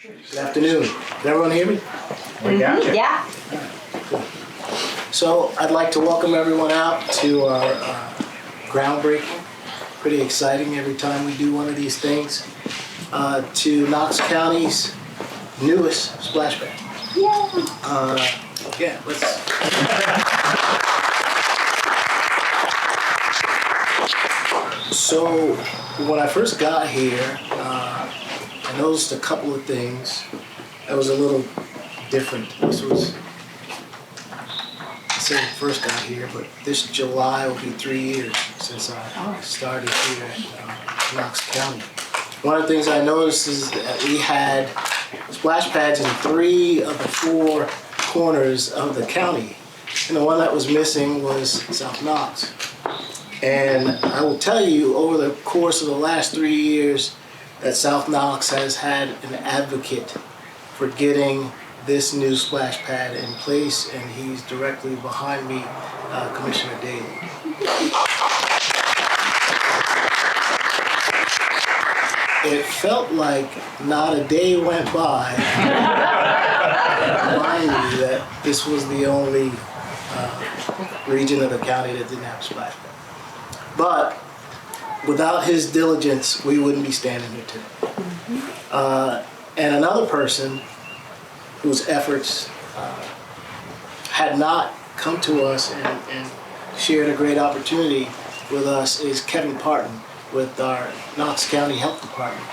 Good afternoon. Can everyone hear me? We got you. Yeah. So I'd like to welcome everyone out to our groundbreaking. Pretty exciting every time we do one of these things. To Knox County's newest splash pad. Yeah, let's. So when I first got here, I noticed a couple of things that was a little different. This was, I say first got here, but this July will be 3 years since I started here at Knox County. One of the things I noticed is that we had splash pads in 3 of the 4 corners of the county, and the one that was missing was South Knox. And I will tell you, over the course of the last 3 years, that South Knox has had an advocate for getting this new splash pad in place, and he's directly behind me, Commissioner Daly. It felt like not a day went by reminding me that this was the only region of the county that didn't have a splash pad. But without his diligence, we wouldn't be standing here today. And another person whose efforts had not come to us and shared a great opportunity with us is Kevin Parton with our Knox County Health Department.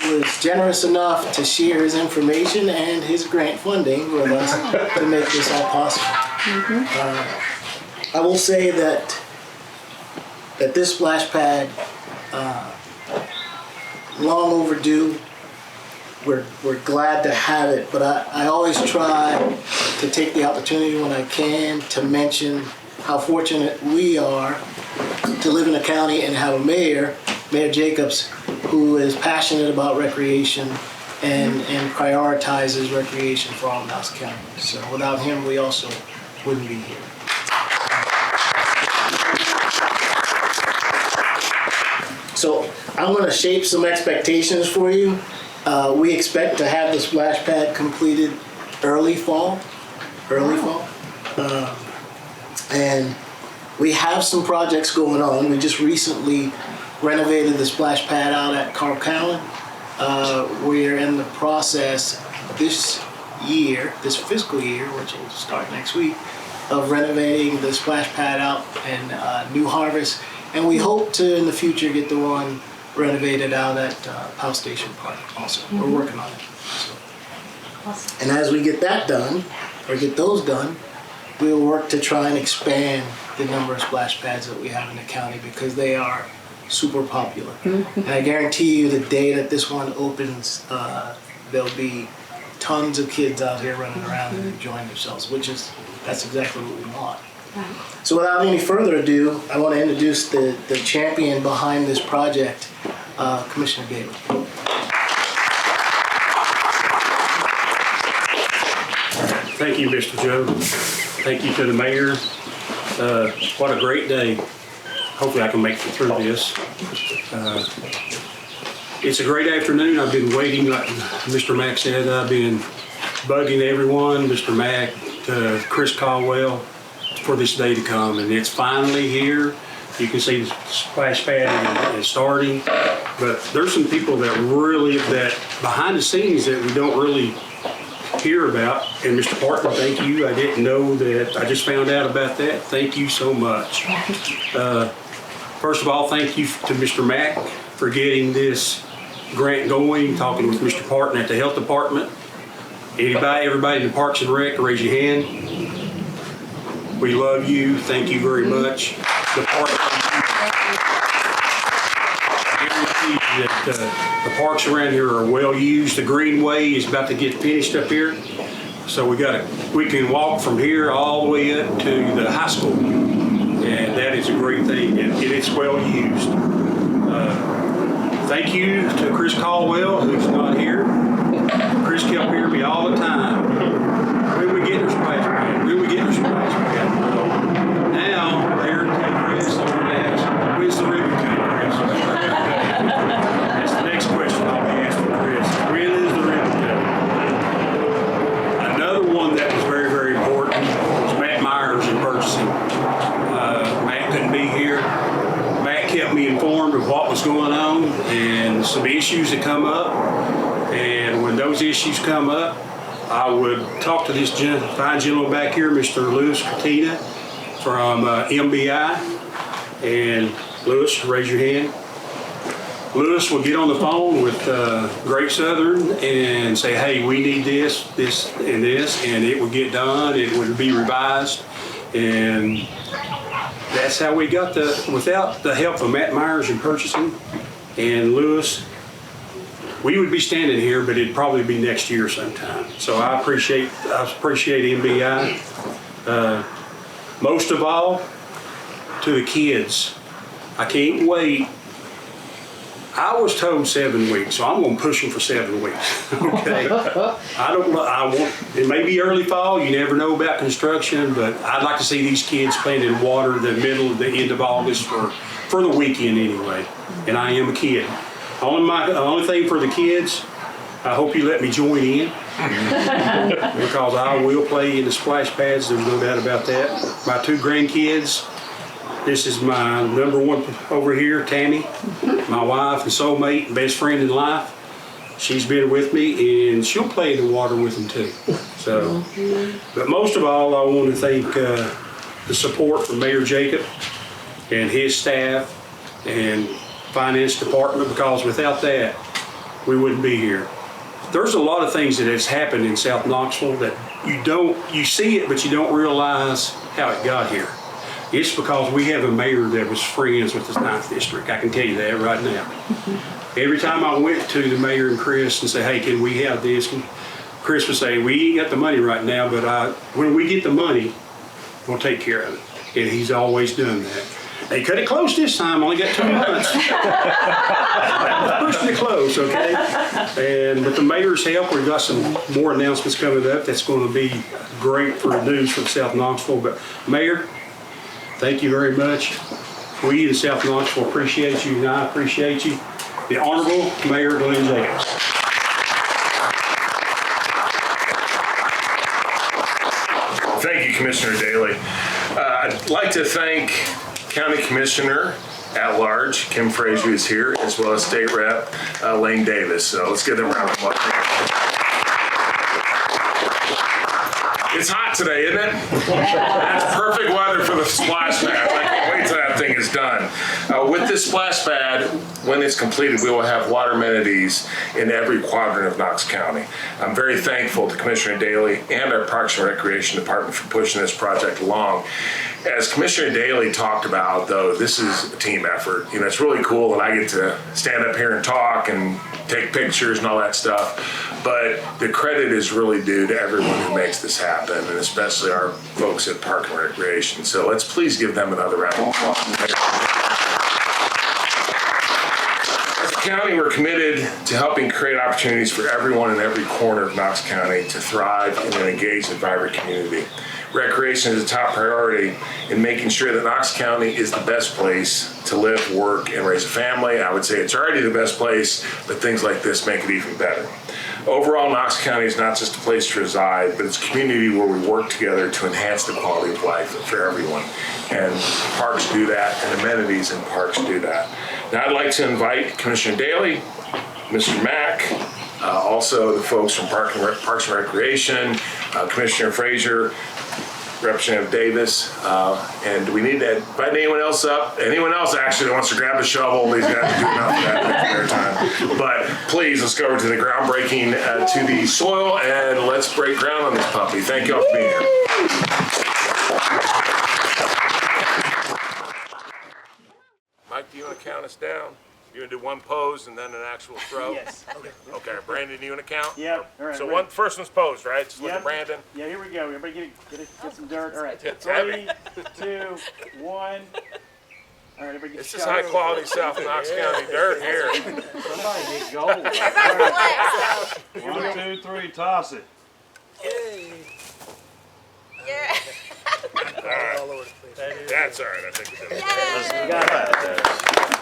He was generous enough to share his information and his grant funding with us to make this all possible. I will say that this splash pad, long overdue. We're glad to have it, but I always try to take the opportunity when I can to mention how fortunate we are to live in a county and have a mayor, Mayor Jacobs, who is passionate about recreation and prioritizes recreation for all Knox County. So without him, we also wouldn't be here. So I'm going to shape some expectations for you. We expect to have the splash pad completed early fall. And we have some projects going on. We just recently renovated the splash pad out at Carl Cowan. We're in the process this fiscal year, which will start next week, of renovating the splash pad out in New Harvest. And we hope to, in the future, get the one renovated out at Powell Station Park also. We're working on it. So. Awesome. And as we get that done, or get those done, we'll work to try and expand the number of splash pads that we have in the county because they are super popular. And I guarantee you the day that this one opens, there'll be tons of kids out here running around and enjoying themselves, that's exactly what we want. So without any further ado, I want to introduce the champion behind this project, Commissioner Daly. Thank you, Mr. Joe. Thank you to the mayor. What a great day. Hopefully I can make it through this. It's a great afternoon. I've been waiting, like Mr. Mack said, I've been bugging everyone, Mr. Mack, Chris Caldwell, for this day to come, and it's finally here. You can see the splash pad is starting, but there's some people that behind the scenes that we don't really hear about. And Mr. Parton, thank you. I didn't know that. I just found out about that. Thank you so much. First of all, thank you to Mr. Mack for getting this grant going, talking with Mr. Parton at the Health Department. Everybody in the Parks and Rec, raise your hand. We love you. Thank you very much. The parks around here are well used. The Greenway is about to get finished up here, so we can walk from here all the way up to the high school, and that is a great thing, and it's well used. Thank you to Chris Caldwell, who's not here. Chris kept hearing me all the time. When we get our splash pad? When we get our splash pad? Now they're taking Chris over to ask, when's the ribbon cutting, Chris? going on and some issues that come up. And when those issues come up, I would talk to this fine gentleman back here, Mr. Lewis Katina from MBI. And Lewis, raise your hand. Lewis will get on the phone with Great Southern and say, hey, we need this, this, and this, and it would get done. It would be revised. And that's how we got without the help of Matt Myers in purchasing and Lewis, we would be standing here, but it'd probably be next year sometime. So I appreciate MBI. Most of all, to the kids, I can't wait. I was told 7 weeks, so I'm gonna push them for 7 weeks, okay? It may be early fall, you never know about construction, but I'd like to see these kids playing in water the end of August for the weekend anyway. And I am a kid. Only thing for the kids, I hope you let me join in because I will play in the splash pads, there's no doubt about that. My 2 grandkids, this is my number 1 over here, Tammy, my wife and soulmate and best friend in life. She's been with me and she'll play in the water with them too. So, but most of all, I want to thank the support from Mayor Jacob and his staff and finance department, because without that, we wouldn't be here. There's a lot of things that has happened in South Knoxville that you see it, but you don't realize how it got here. It's because we have a mayor that was friends with the 9th District. I can tell you that right now. Every time I went to the mayor and Chris and say, hey, can we have this? Chris would say, we ain't got the money right now, but when we get the money, we'll take care of it. And he's always done that. They cut it close this time, only got 2 months. That was pushing it close, okay? And with the mayor's help, we've got some more announcements coming up. That's going to be great for news for South Knoxville. But Mayor, thank you very much. We in South Knoxville appreciate you, and I appreciate you. The Honorable Mayor Glenn Jacobs. Thank you, Commissioner Daly. I'd like to thank County Commissioner at large, Kim Frazier is here, as well as State Rep Lane Davis. So let's give them a round of applause. It's hot today, isn't it? That's perfect weather for the splash pad. I can't wait till that thing is done. With this splash pad, when it's completed, we will have water amenities in every quadrant of Knox County. I'm very thankful to Commissioner Daly and our Parks and Recreation Department for pushing this project along. As Commissioner Daly talked about, though, this is a team effort. You know, it's really cool that I get to stand up here and talk and take pictures and all that stuff, but the credit is really due to everyone who makes this happen, and especially our folks at Park and Recreation. So let's please give them another round of applause. As a county, we're committed to helping create opportunities for everyone in every corner of Knox County to thrive in an engaged and vibrant community. Recreation is a top priority in making sure that Knox County is the best place to live, work, and raise a family. I would say it's already the best place, but things like this make it even better. Overall, Knox County is not just a place to reside, but it's a community where we work together to enhance the quality of life for everyone. And parks do that, and amenities in parks do that. Now I'd like to invite Commissioner Daly, Mr. Mack, also the folks from Parks and Recreation, Commissioner Frazier, Representative Davis, and we need to invite anyone else up. Anyone else actually that wants to grab a shovel, these guys do enough of that in their time. But please, let's go over to the groundbreaking to the soil, and let's break ground on this puppy. Thank you all for being here. Mike, do you want to count us down? You want to do one pose and then an actual throw? Yes. Okay, Brandon, do you want to count? Yep. All right. So first one's posed, right? Just look Yep. at Brandon. Yeah, here we go. Everybody get some dirt. All right. It's 3, heavy. 2, 1. All right, everybody get This your is shot. high quality South Knox County dirt here. Somebody get gold. Everybody relax. 1, 2, 3, toss it. Yeah. All right. All over the place. That's all right. I think we did it. Yeah. You got that.